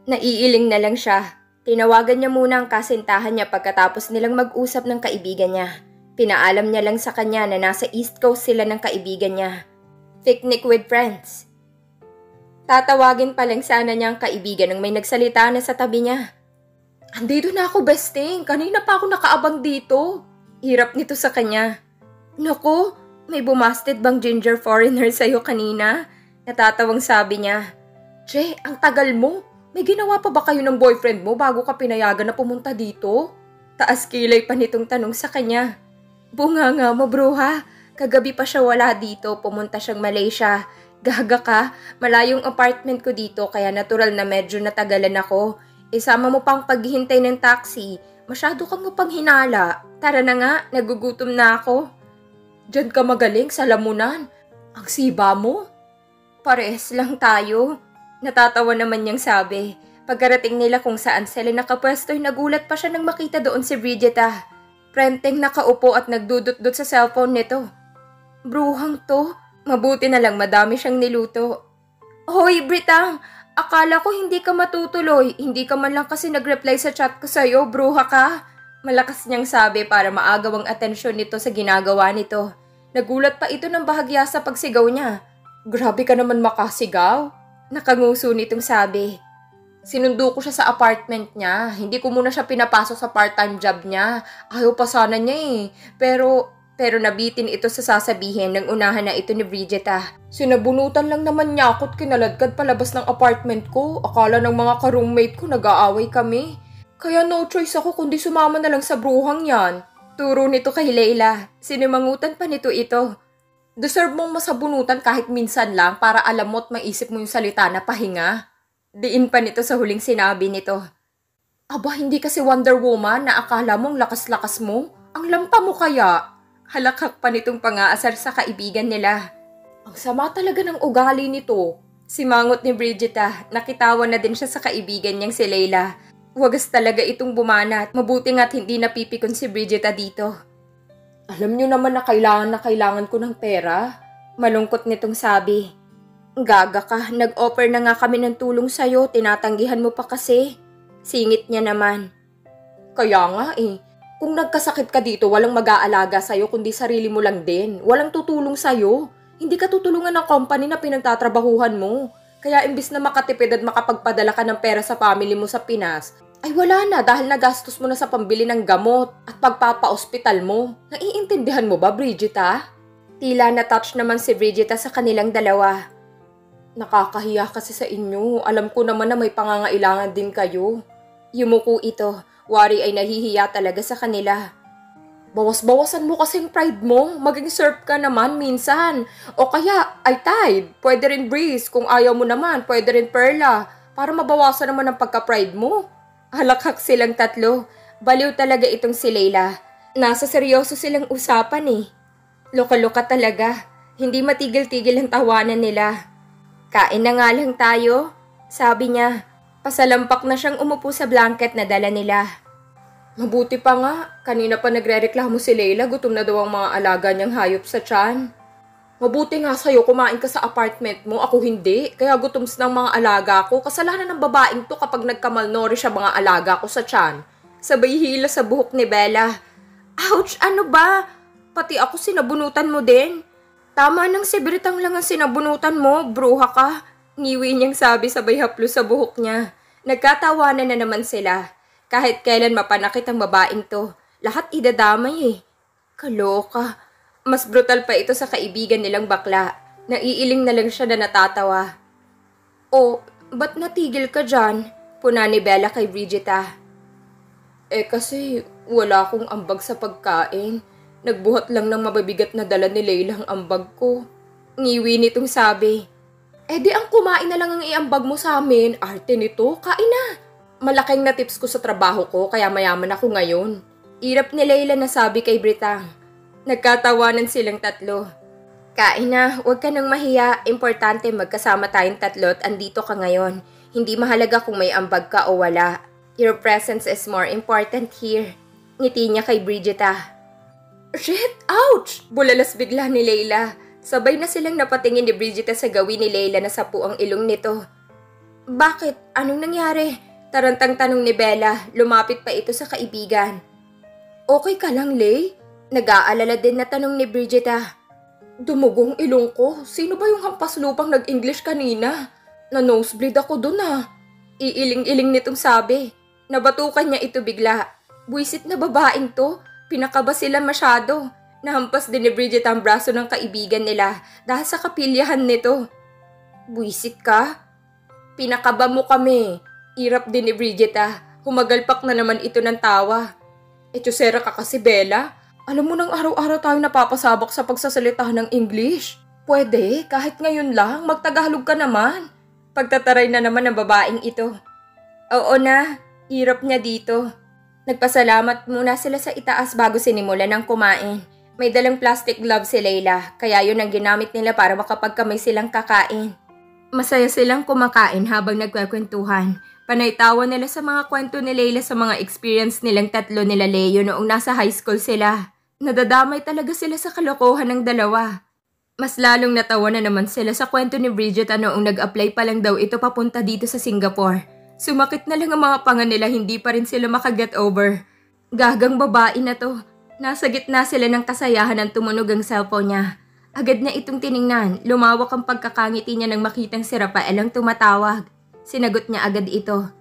Naiiling na lang siya. Tinawagan niya muna ang kasintahan niya pagkatapos nilang mag-usap ng kaibigan niya. Pinaalam niya lang sa kanya na nasa East Coast sila ng kaibigan niya. Picnic with friends. Tatawagin pa lang sana niya ang kaibigan nang may nagsalita na sa tabi niya. Andito na ako, besting. Kanina pa ako nakaabang dito. Hirap nito sa kanya. Naku, may bumasted bang ginger foreigner sa'yo kanina? Natatawang sabi niya. Che, ang tagal mo. May ginawa pa ba kayo ng boyfriend mo bago ka pinayagan na pumunta dito? Taas kilay pa nitong tanong sa kanya. Bunganga mo, bruha. Kagabi pa siya wala dito, pumunta siyang Malaysia. Gaga ka, malayong apartment ko dito kaya natural na medyo natagalan ako. Isama mo pang paghihintay ng taxi. Masyado kang mapanghinala. Tara na nga, nagugutom na ako. Diyan ka magaling sa lamunan. Ang siba mo. Parehas lang tayo. Natatawa naman niyang sabi. Pagkarating nila kung saan sila nakapwesto'y nagulat pa siya nang makita doon si Bridgetta. Prenteng nakaupo at nagdudot-dot sa cellphone nito. Bruhang to, mabuti na lang madami siyang niluto. Hoy Britang, akala ko hindi ka matutuloy. Hindi ka man lang kasi nag-reply sa chat ko sa'yo, bruha ka. Malakas niyang sabi para maagaw ang atensyon nito sa ginagawa nito. Nagulat pa ito ng bahagya sa pagsigaw niya. Grabe ka naman makasigaw. Nakanguso nitong sabi. Sinundo ko siya sa apartment niya. Hindi ko muna siya pinapasok sa part-time job niya. Ayaw pa sana niya eh. Pero nabitin ito sa sasabihin ng unahan na ito ni Bridgetta. Sinabunutan lang naman niya ako't kinaladkad palabas ng apartment ko. Akala ng mga ka-roommate ko nag-aaway kami. Kaya no choice ako kundi sumama na lang sa bruhang yan. Turo nito kay Leila. Sinimangutan pa nito ito. Deserve mong masabunutan kahit minsan lang para alam mo't maisip mo yung salita na pahinga. Diin pa nito sa huling sinabi nito. Aba, hindi kasi Wonder Woman na akala mong lakas-lakas mo. Ang lampa mo kaya. Halakak pa nitong pangaasar sa kaibigan nila. Ang sama talaga ng ugali nito. Simangot ni Bridgetta. Nakitawan na din siya sa kaibigan niyang si Leila. Wagas talaga itong bumanat. Mabuti nga't hindi napipikon si Bridgetta dito. Alam niyo naman na kailangan ko ng pera. Malungkot nitong sabi. Gaga ka, nag-offer na nga kami ng tulong sa'yo, tinatanggihan mo pa kasi. Singit niya naman. Kaya nga eh, kung nagkasakit ka dito, walang mag-aalaga sa'yo kundi sarili mo lang din. Walang tutulong sa'yo. Hindi ka tutulungan ng company na pinagtatrabahuhan mo. Kaya imbis na makatipid at makapagpadala ka ng pera sa family mo sa Pinas, ay wala na dahil nagastos mo na sa pambili ng gamot at pagpapa-ospital mo. Naiintindihan mo ba, Bridgetta? Tila na-touch naman si Bridgetta sa kanilang dalawa. Nakakahiya kasi sa inyo. Alam ko naman na may pangangailangan din kayo. Yumuko ito. Wari ay nahihiya talaga sa kanila. Bawas-bawasan mo kasing pride mo. Maging surf ka naman minsan. O kaya, ay Tide. Pwede rin Breeze. Kung ayaw mo naman, pwede rin Perla. Para mabawasan naman ang pagka-pride mo. Halakak silang tatlo. Baliw talaga itong si Leila. Nasa seryoso silang usapan eh. Loka-loka talaga. Hindi matigil-tigil ang tawanan nila. Kain na nga lang tayo, sabi niya. Pasalampak na siyang umupo sa blanket na dala nila. Mabuti pa nga, kanina pa nagrereklamo si Leila, gutom na daw ang mga alaga niyang hayop sa tiyan. Mabuti nga sa'yo, kumain ka sa apartment mo, ako hindi. Kaya gutom ng mga alaga ko. Kasalanan ng babaeng to kapag nagkamalnourished siya mga alaga ko sa tiyan. Sabay hila sa buhok ni Bella. Ouch! Ano ba? Pati ako sinabunutan mo din. Tama nang si Britang lang ang sinabunutan mo, bruha ka. Ngiwi niyang sabi sabay haplos sa buhok niya. Nagkatawanan na naman sila. Kahit kailan mapanakit ang babaeng to, lahat idadamay eh. Kaloka. Mas brutal pa ito sa kaibigan nilang bakla. Naiiling na lang siya na natatawa. Oh, ba't natigil ka dyan? Puna ni Bella kay Bridgetta. Kasi wala akong ambag sa pagkain. Nagbuhat lang ng mababigat na dala ni Leila ang ambag ko. Ngiwi nitong sabi. Di ang kumain na lang ang iambag mo sa amin. Arte nito, kain na. Malaking na tips ko sa trabaho ko kaya mayaman ako ngayon. Irap ni Leila na sabi kay Britang. Nagkatawanan silang tatlo. Kain na, huwag ka nang mahiya. Importante magkasama tayong tatlo at andito ka ngayon. Hindi mahalaga kung may ambag ka o wala. Your presence is more important here. Ngiti niya kay Bridgetta. Shit! Ouch! Bulalas bigla ni Leila. Sabay na silang napatingin ni Bridgetta sa gawin ni Leila na sapu ang ilong nito. Bakit? Anong nangyari? Tarantang tanong ni Bella, lumapit pa ito sa kaibigan. Okay ka lang, Lay? Nag-aalala din na tanong ni Bridgetta. Dumugong ilong ko. Sino ba yung hampas lupang nag-English kanina? Na-nosebleed ako dun Iiling-iling nitong sabi. Nabatukan niya ito bigla. Buisit na babaeng to. Pinakaba sila masyado. Nahampas din ni Bridgetta ang braso ng kaibigan nila dahil sa kapilyahan nito. Buisit ka? Pinakaba mo kami. Irap din ni Bridgetta. Humagalpak na naman ito ng tawa. Etchosera ka kasi, Bella. Alam mo nang araw-araw tayo napapasabak sa pagsasalita ng English. Pwede, kahit ngayon lang, magtagalog ka naman. Pagtataray na naman ng babaeng ito. Oo na, irap niya dito. Nagpasalamat muna sila sa itaas bago sinimulan ng kumain. May dalang plastic glove si Layla, kaya yun ang ginamit nila para makapagkamay silang kakain. Masaya silang kumakain habang nagkwekwentuhan. Panay-tawa nila sa mga kwento ni Layla sa mga experience nilang tatlo nila Leo noong nasa high school sila. Nadadamay talaga sila sa kalokohan ng dalawa. Mas lalong natawa na naman sila sa kwento ni Bridgetta noong nag-apply pa lang daw ito papunta dito sa Singapore. Sumakit na lang ang mga panga nila, hindi pa rin sila makaget over. Gagang babae na to. Nasa gitna sila ng kasayahan ng tumunog ang cellphone niya. Agad na itong tiningnan, lumawak ang pagkakangiti niya nang makitang si Rafael ang tumatawag. Sinagot niya agad ito.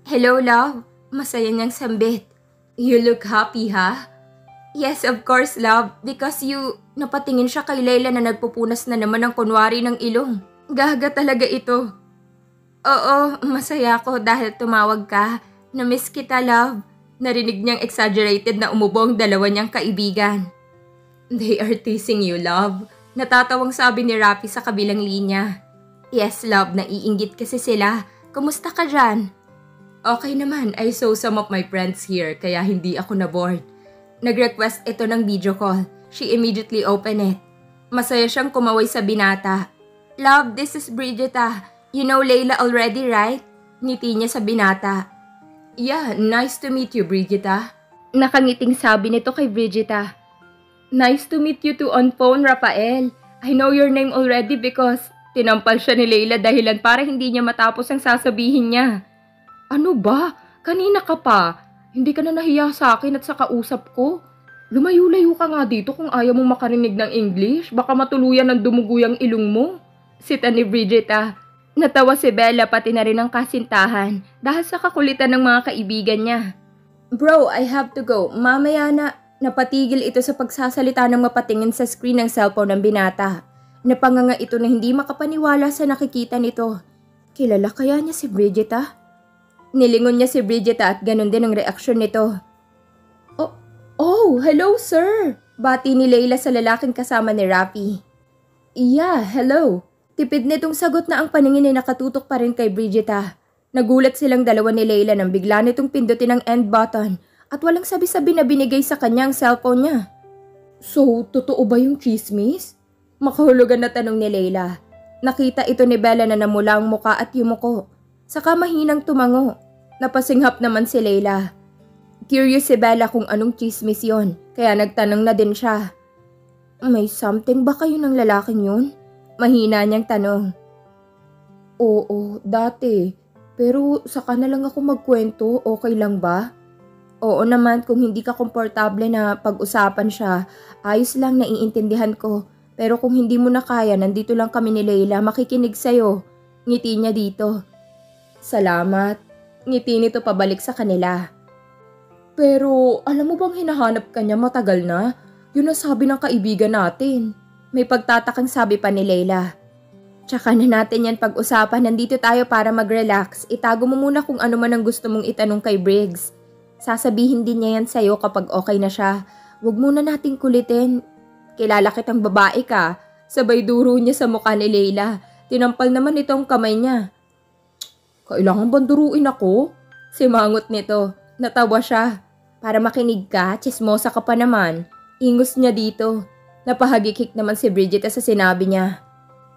Hello, love. Masaya niyang sambit. You look happy, ha? Yes, of course, love. Because you... Napatingin siya kay Layla na nagpupunas na naman ng kunwari ng ilong. Gaga talaga ito. Oo, masaya ako dahil tumawag ka. Na-miss kita, love. Narinig niyang exaggerated na umubo ang dalawa niyang kaibigan. They are teasing you, love. Natatawang sabi ni Rafi sa kabilang linya. Yes, love, naiinggit kasi sila. Kumusta ka dyan? Okay naman, I saw some of my friends here kaya hindi ako na-bored. Nag-request ito ng video call. She immediately opened it. Masaya siyang kumaway sa binata. Love, this is Bridgetta. You know Layla already, right? Ngiti niya sa binata. Yeah, nice to meet you, Bridgetta. Nakangiting sabi nito kay Bridgetta. Nice to meet you too on phone, Rafael. I know your name already because tinampal siya ni Layla dahilan para hindi niya matapos ang sasabihin niya. Ano ba? Kanina ka pa. Hindi ka na nahiya sa akin at sa kausap ko. Lumayo-layo ka nga dito kung ayaw mong makarinig ng English. Baka matuluyan ng dumuguyang ilong mo. Sita ni Bridgetta. Natawa si Bella pati na rin ang kasintahan dahil sa kakulitan ng mga kaibigan niya. Bro, I have to go. Mamaya na. Napatigil ito sa pagsasalita ng mapatingin sa screen ng cellphone ng binata. Napanganga ito na hindi makapaniwala sa nakikita nito. Kilala kaya niya si Bridgetta? Nilingon niya si Bridgetta at ganun din ang reaksyon nito. Oh, hello sir! Bati ni Layla sa lalaking kasama ni Rafi. Yeah, hello. Tipid nitong sagot na ang paningin ay nakatutok pa rin kay Bridgetta. Nagulat silang dalawa ni Layla nang bigla nitong pindutin ang end button at walang sabi-sabi na binigay sa kanya ang cellphone niya. So, totoo ba yung chismis? Makahulugan na tanong ni Layla. Nakita ito ni Bella na namula ang muka at yumuko. Saka mahinang tumango. Napasinghap naman si Layla. Curious si Bella kung anong chismis yon, kaya nagtanong na din siya. May something ba kayo ng lalaking yun? Mahina niyang tanong. Oo, dati. Pero saka na lang ako magkwento, okay lang ba? Oo naman, kung hindi ka komportable na pag-usapan siya, ayos lang, naiintindihan ko. Pero kung hindi mo na kaya, nandito lang kami ni Layla, makikinig sa'yo. Ngiti niya dito. Salamat. Ngiti nito pabalik sa kanila. Pero alam mo bang hinahanap ka niya matagal na? Yun ang sabi ng kaibigan natin. May pagtatakang sabi pa ni Layla. Tsaka na natin yan pag-usapan, nandito tayo para mag-relax. Itago mo muna kung ano man ang gusto mong itanong kay Briggs. Sasabihin din niya yan sa'yo kapag okay na siya. Huwag muna nating kulitin. Kilala kitang babae ka. Sabay duro niya sa mukha ni Layla. Tinampal naman ito ang kamay niya. Kailangan bang duruin ako? Simangot nito. Natawa siya. Para makinig ka, chismosa ka pa naman. Ingos niya dito. Napahagikik naman si Bridgetta sa sinabi niya.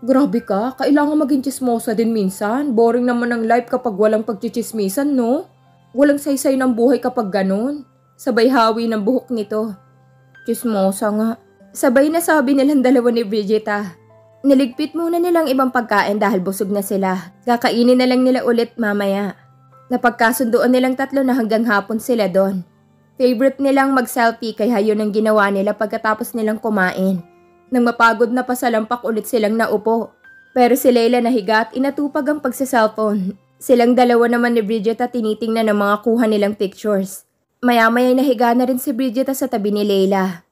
Grabe ka, kailangan maging chismosa din minsan. Boring naman ang life kapag walang pagchichismisan, no? Walang saysay ng buhay kapag ganun. Sabay hawi ng buhok nito. Chismosa nga. Sabay na sabi nilang dalawa ni Bridgetta. Niligpit muna nilang ibang pagkain dahil busog na sila. Kakainin na lang nila ulit mamaya. Napagkasunduan nilang tatlo na hanggang hapon sila doon. Favorite nilang mag-selfie kaya yun ang ginawa nila pagkatapos nilang kumain. Nang mapagod na pasalampak ulit silang naupo. Pero si Leila nahiga at inatupag ang pagsa-cellphone. Silang dalawa naman ni Bridget at tinitingnan ang mga kuha nilang pictures. Maya-maya nahiga na rin si Bridget sa tabi ni Leila.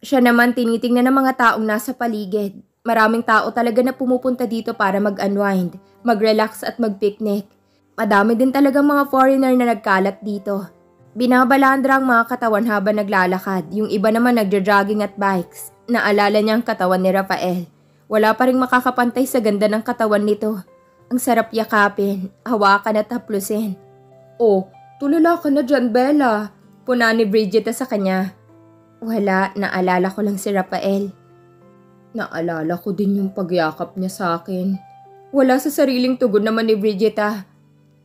Siya naman tinitingnan ng mga taong nasa paligid. Maraming tao talaga na pumupunta dito para mag-unwind, mag-relax at mag-picnic. Madami din talagang mga foreigner na nagkalat dito. Binabalandra ang mga katawan habang naglalakad, yung iba naman nagja-jogging at bikes. Naalala niya ang katawan ni Rafael. Wala pa ring makakapantay sa ganda ng katawan nito. Ang sarap yakapin, hawakan at haplusin. Oh, tulala ka na dyan, Bella. Puna ni Bridget sa kanya. Wala, naalala ko lang si Rafael. Naalala ko din yung pagyakap niya sa akin. Wala sa sariling tugon naman ni Bridget.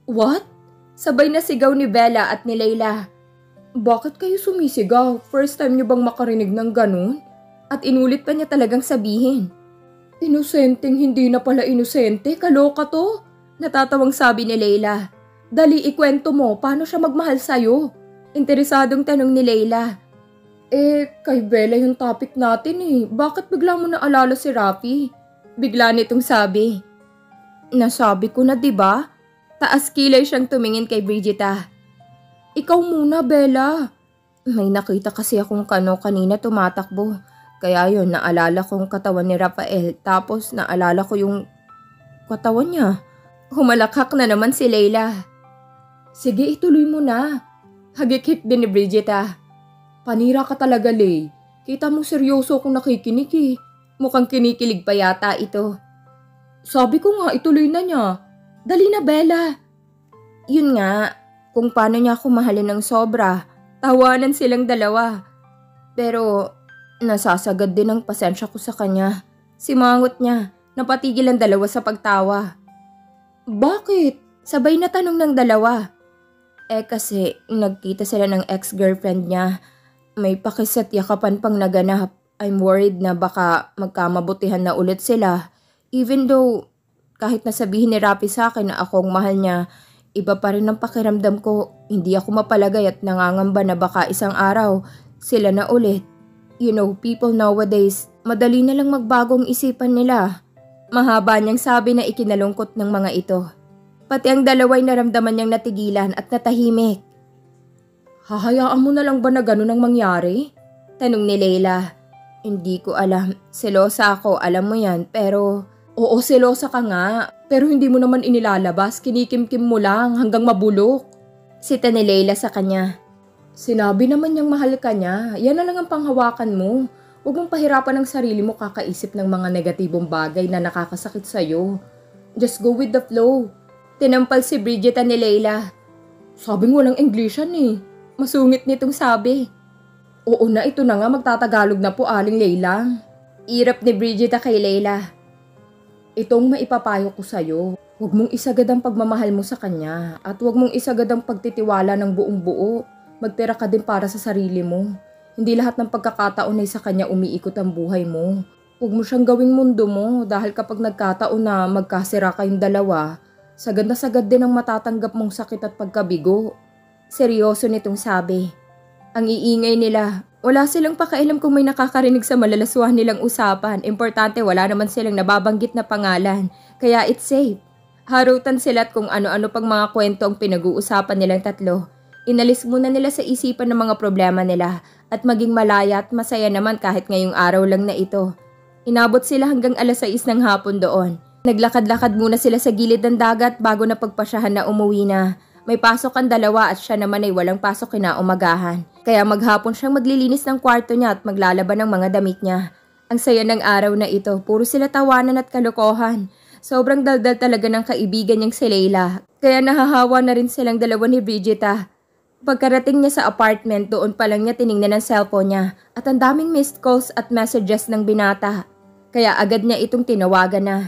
What? Sabay na sigaw ni Bella at ni Leila. Bakit kayo sumisigaw? First time niyo bang makarinig ng ganun? At inulit pa niya talagang sabihin. Inosenteng hindi na pala inosente, kaloka to. Natatawang sabi ni Leila. Dali ikwento mo, paano siya magmahal sa'yo? Interesadong tanong ni Leila. Kay Bella yung topic natin Bakit bigla mo naalala si Rafi? Bigla nitong sabi. Nasabi ko na diba? Taas kilay siyang tumingin kay Bridget. Ikaw muna, Bella. May nakita kasi akong kanina tumatakbo. Kaya yun, naalala kong katawan ni Rafael. Tapos naalala ko yung katawan niya. Humalakhak na naman si Leila. Sige, ituloy mo na. Hagikik din ni Bridget. Panira ka talaga, Lay. Kita mo seryoso akong nakikinig Mukhang kinikilig pa yata ito. Sabi ko nga, ituloy na niya. Dali na, Bella. Yun nga, kung paano niya ako mahalin ng sobra. Tawanan silang dalawa. Pero nasasagad din ang pasensya ko sa kanya. Simangot niya, napatigil ang dalawa sa pagtawa. Bakit? Sabay na tanong ng dalawa. Kasi nagkita sila ng ex-girlfriend niya. May pakis at yakapan pang naganap. I'm worried na baka magkamabutihan na ulit sila. Even though, kahit nasabihin ni Rafi sa akin na ako ang mahal niya, iba pa rin ang pakiramdam ko. Hindi ako mapalagay at nangangamba na baka isang araw sila na ulit. You know, people nowadays, madali na lang magbagong isipan nila. Mahaba niyang sabi na ikinalungkot ng mga ito. Pati ang dalawa'y naramdaman niyang natigilan at natahimik. Hahayaan mo na lang ba na ganun ang mangyari? Tanong ni Leila. Hindi ko alam. Selosa ako, alam mo yan. Pero, oo, selosa ka nga. Pero hindi mo naman inilalabas. Kinikimkim mo lang hanggang mabulok. Sita ni Leila sa kanya. Sinabi naman niyang mahal ka niya. Yan na lang ang panghawakan mo. Huwag mong pahirapan ang sarili mo kakaisip ng mga negatibong bagay na nakakasakit sa'yo. Just go with the flow. Tinampal si Bridget ni Leila. Sabi mo walang Englishan Masungit nitong sabi. Oo na, ito na nga, magtatagalog na po, Aling Leila. Irap ni Bridget kay Leila. Itong maipapayo ko sa'yo. Huwag mong isagad ang pagmamahal mo sa kanya at huwag mong isagad ang pagtitiwala ng buong buo. Magtira ka din para sa sarili mo. Hindi lahat ng pagkakataon ay sa kanya umiikot ang buhay mo. Huwag mo siyang gawing mundo mo dahil kapag nagkataon na magkasira kayong dalawa, sagad na sagad din ang matatanggap mong sakit at pagkabigo. Seryoso nitong sabi. Ang iingay nila. Wala silang pakailam kung may nakakarinig sa malalaswahan nilang usapan. Importante wala naman silang nababanggit na pangalan. Kaya it's safe. Harutan sila at kung ano-ano pang mga kwento ang pinag-uusapan nilang tatlo. Inalis muna nila sa isipan ng mga problema nila at maging malaya at masaya naman kahit ngayong araw lang na ito. Inabot sila hanggang 6:00 ng hapon doon. Naglakad-lakad muna sila sa gilid ng dagat bago na pagpasyahan na umuwi na. May pasok ang dalawa at siya naman ay walang pasok kinaumagahan. Kaya maghapon siyang maglilinis ng kwarto niya at maglalaban ng mga damit niya. Ang saya ng araw na ito, puro sila tawanan at kalokohan. Sobrang daldal talaga ng kaibigan niyang si Leila. Kaya nahahawa na rin silang dalawa ni Bridget. Pagkarating niya sa apartment, doon pa lang niya tiningnan ang cellphone niya at ang daming missed calls at messages ng binata. Kaya agad niya itong tinawagan na.